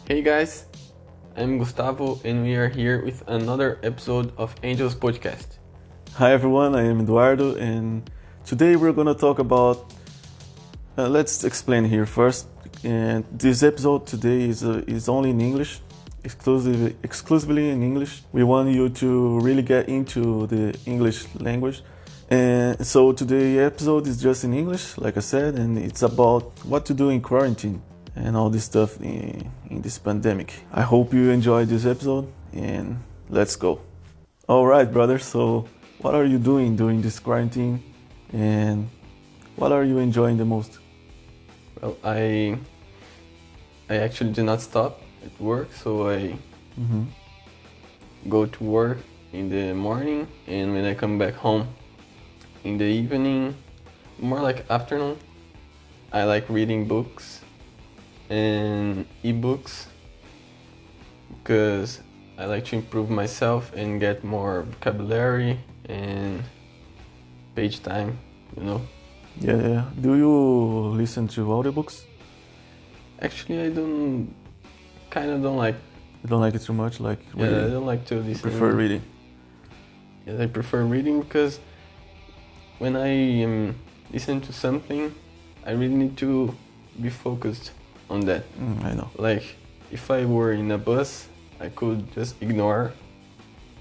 Hey guys, I'm Gustavo and we are here with another episode of Engelz podcast. Hi everyone, I am Eduardo and today we're going to talk about, let's explain here first. And this episode today is only in English, exclusively in English. We want you to really get into the English language. And so today's episode is just in English, like I said, and it's about what to do in quarantine and all this stuff in this pandemic. I hope you enjoyed this episode and let's go. All right, brother. So what are you doing during this quarantine and what are you enjoying the most? Well, I actually do not stop at work, so I go to work in the morning, and when I come back home in the evening, more like afternoon, I like reading books and ebooks because I like to improve myself and get more vocabulary and page time, you know. Yeah. Do you listen to audiobooks? Actually, I don't like. You don't like it too much, like reading? Yeah, I don't like to listen. You prefer reading? Yes, I prefer reading because when I am listening to something, I really need to be focused on that. I know. Like, if I were in a bus, I could just ignore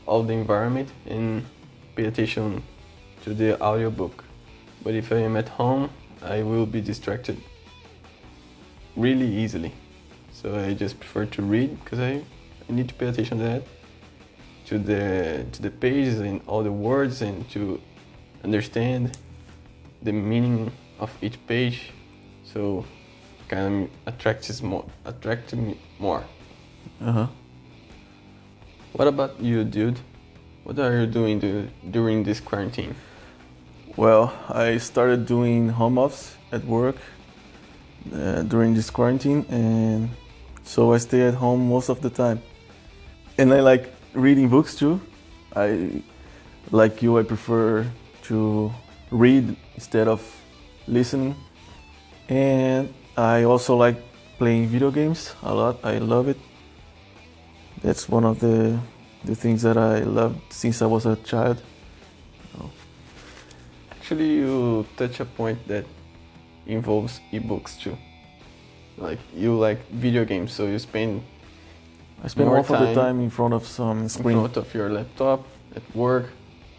all the environment and pay attention to the audiobook. But if I am at home, I will be distracted really easily. So I just prefer to read because I need to pay attention to that, to the pages and all the words, and to understand the meaning of each page. So kind of attracts me more. What about you, dude? What are you doing during this quarantine? Well, I started doing home office at work during this quarantine, and so I stay at home most of the time. And I like reading books too. Like you, I prefer to read instead of listening. And I also like playing video games a lot. I love it. That's one of the things that I loved since I was a child. Actually, you touch a point that involves ebooks too. Like, you like video games, so you spend I spend more half of the time in front of some screen. in front of your laptop at work.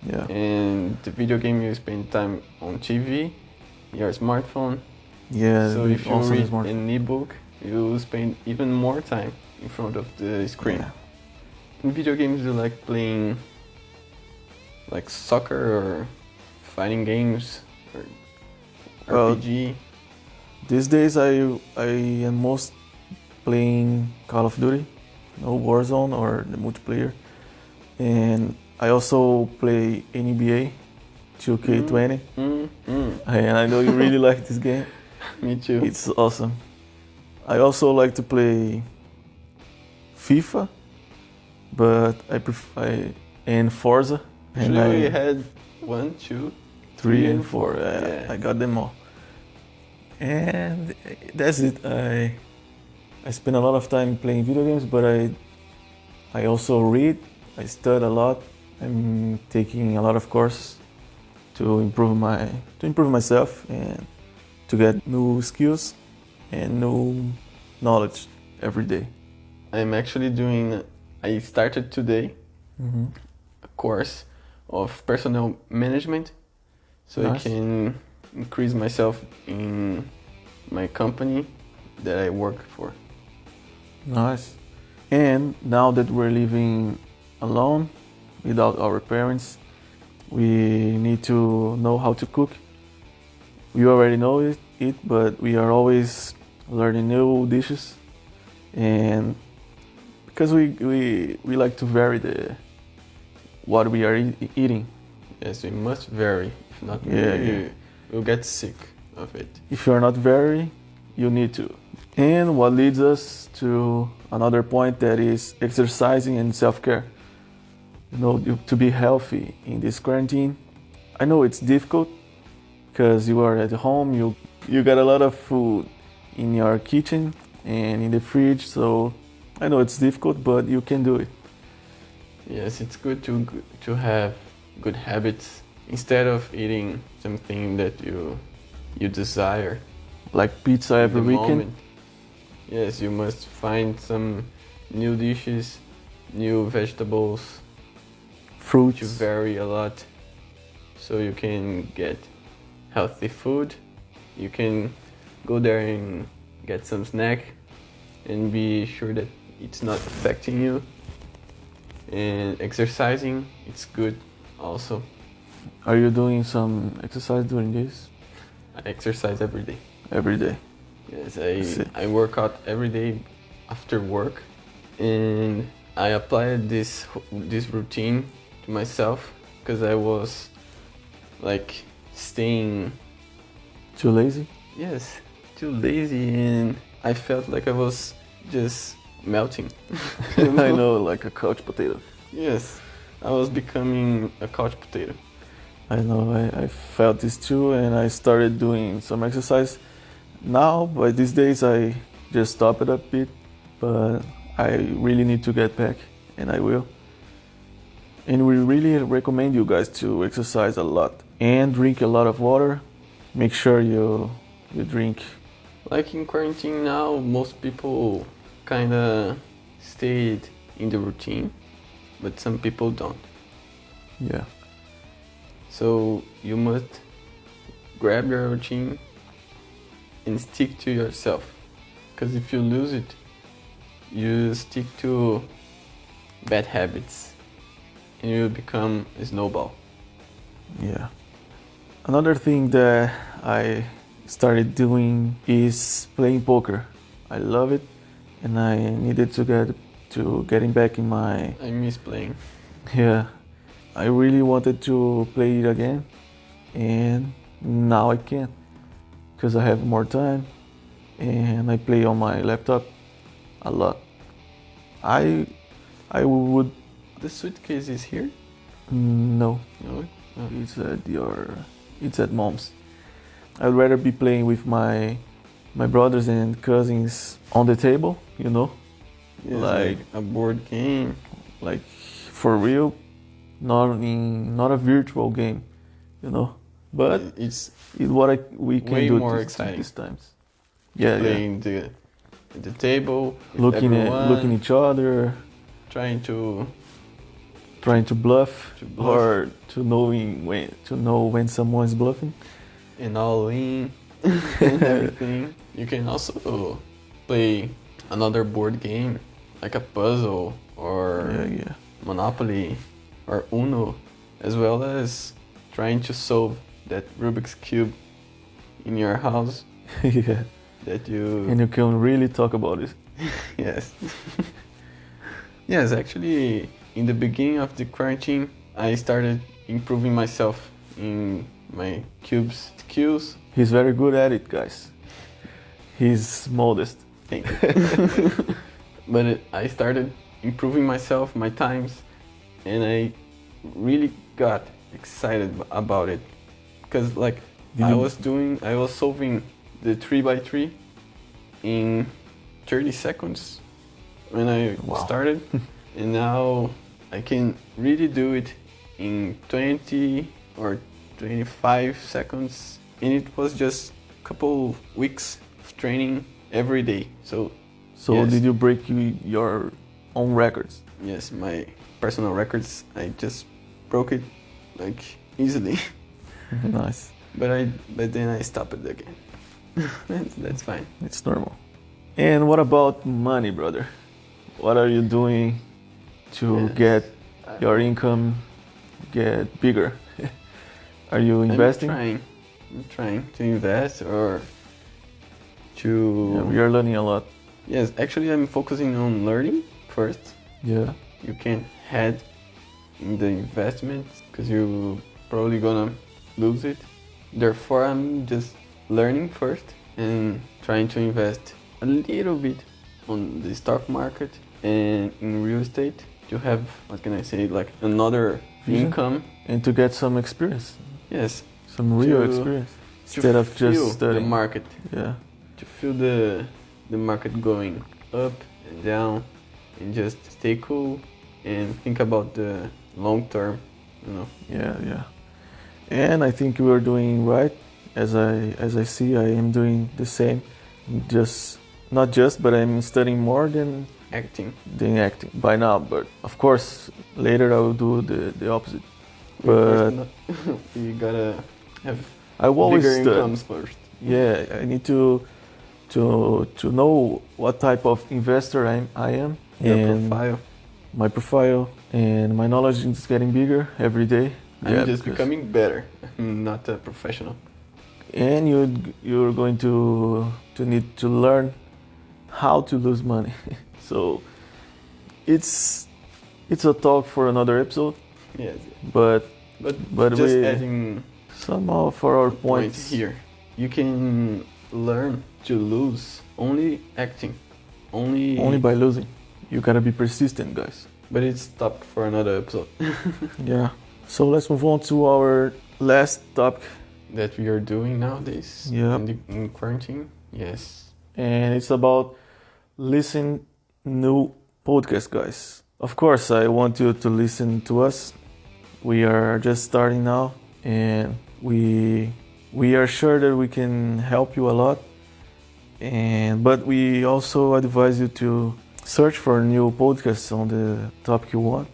Yeah. And the video game, you spend time on TV, your smartphone. Yeah. So if you also read smart. an ebook, you spend even more time in front of the screen. Yeah. In video games, you like playing like soccer or fighting games or RPG. These days I am most playing Call of Duty, Warzone or the multiplayer, and I also play NBA 2K20. And I know you really like this game. Me too. It's awesome. I also like to play FIFA, but and Forza. And Actually, we had 1, 2, 3 and 4. I got them all. And that's it. I spend a lot of time playing video games, but I also read. I study a lot. I'm taking a lot of courses to improve myself and to get new skills and new knowledge every day. I'm actually I started today a course of personal management, so Nice. I can increase myself in my company that I work for. Nice. And now that we're living alone without our parents, we need to know how to cook. We already know it, but we are always learning new dishes, and because we like to vary what we are eating. Yes, we must vary. If not, we'll get sick of it. If you're not vary, you need to. And what leads us to another point, that is exercising and self-care. To be healthy in this quarantine. I know it's difficult because you are at home, you got a lot of food in your kitchen and in the fridge, so I know it's difficult, but you can do it. Yes, it's good to have good habits instead of eating something that you desire. Like pizza every the weekend. moment. Yes, you must find some new dishes, new vegetables, Fruits. to vary a lot, so you can get healthy food. You can go there and get some snack and be sure that it's not affecting you. And exercising, it's good also. Are you doing some exercise during this? I exercise every day. Every day. Yes, see. I work out every day after work, and I applied this routine to myself because I was like staying, Too lazy? yes, too lazy, and I felt like I was just melting. I know, like a couch potato. Yes, I was becoming a couch potato. I know, I felt this too, and I started doing some exercise. Now, by these days, I just stop it a bit, but I really need to get back, and I will. And we really recommend you guys to exercise a lot and drink a lot of water. Make sure you drink. Like in quarantine now, most people kinda stayed in the routine, but some people don't. Yeah, So you must grab your routine and stick to yourself. Because if you lose it, you stick to bad habits and you become a snowball. yeah. Another thing that I started doing is playing poker. I love it, and I needed to getting back in my. I miss playing. Yeah, I really wanted to play it again, and now I can, because I have more time, and I play on my laptop a lot. I would The suitcase is here? no, No? Oh. it's at mom's. I'd rather be playing with my brothers and cousins on the table, you know, Yes, like a board game. like for real, not a virtual game, you know. But It's it's what we can way do more these exciting. times. Yeah, playing the table, with looking everyone, each other, trying to bluff, To bluff. or to know when someone's bluffing. and all in and everything. You can also play another board game, like a puzzle or Yeah. Monopoly or Uno, as well as trying to solve that Rubik's Cube in your house Yeah. that you... And you can really talk about it. Yes. Yes, actually, in the beginning of the quarantine, I started improving myself in my cubes skills. He's very good at it, guys. He's modest. Thank you. But I started improving myself, my times, and I really got excited about it. Because like I was solving the 3x3 in 30 seconds when I started. And now I can really do it in 20 or 25 seconds. And it was just a couple weeks of training every day. So yes. Did you break your own records? Yes, my personal records, I just broke it like easily. Nice. But then I stopped it again. That's fine. It's normal. And what about money, brother? What are you doing to get your income get bigger? Are you investing? I'm trying to invest or to... Yeah, we are learning a lot. Yes, actually I'm focusing on learning first. Yeah. You can't head in the investment because you're probably gonna lose it. Therefore I'm just learning first and trying to invest a little bit on the stock market and in real estate to have, what can I say, like another income. And to get some experience. Yes. Some real To- experience. To Instead of feel just the studying. market. Yeah. To feel the market going up and down and just stay cool and think about the long term, you know. Yeah. And I think you are doing right. As I see, I am doing the same. But I'm studying more than Acting. acting by now. But of course, later I will do the opposite. But But we gotta have I always bigger study. incomes first. Yeah, I need to know what type of investor I am. Your and profile. My profile and my knowledge is getting bigger every day. I'm just because- becoming better. I'm not a professional. And you're going to need to learn how to lose money. So it's a talk for another episode, Yes. but But just we adding some of our point points here. You can learn to lose only acting. only by losing. You gotta be persistent, guys. But it's topic for another episode. Yeah. So let's move on to our last topic, That we are doing nowadays. Yeah. In quarantine. Yes. and it's about listen new podcast, guys. Of course, I want you to listen to us. We are just starting now, and we are sure that we can help you a lot. But we also advise you to search for new podcasts on the topic you want,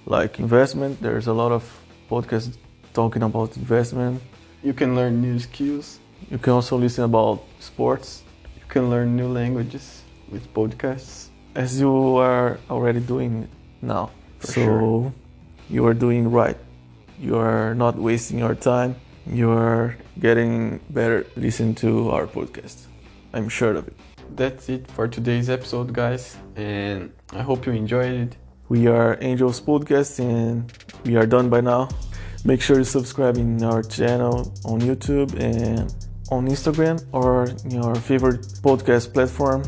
like investment. There's a lot of podcasts talking about investment. You can learn new skills. You can also listen about sports, You can learn new languages with podcasts. as you are already doing now. For So sure. you are doing right. You are not wasting your time. You are getting better. Listen to our podcast. I'm sure of it. That's it for today's episode, guys. And I hope you enjoyed it. We are Engelz Podcast, and we are done by now. Make sure you subscribe in our channel on YouTube and on Instagram or your favorite podcast platform.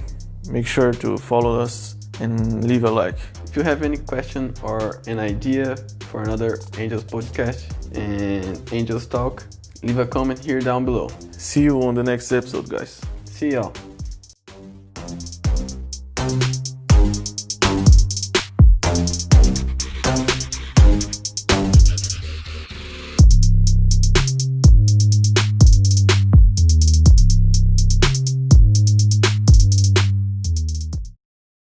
Make sure to follow us and leave a like. If you have any question or an idea for another Angels podcast and Angels Talk, leave a comment here down below. See you on the next episode, guys. See y'all.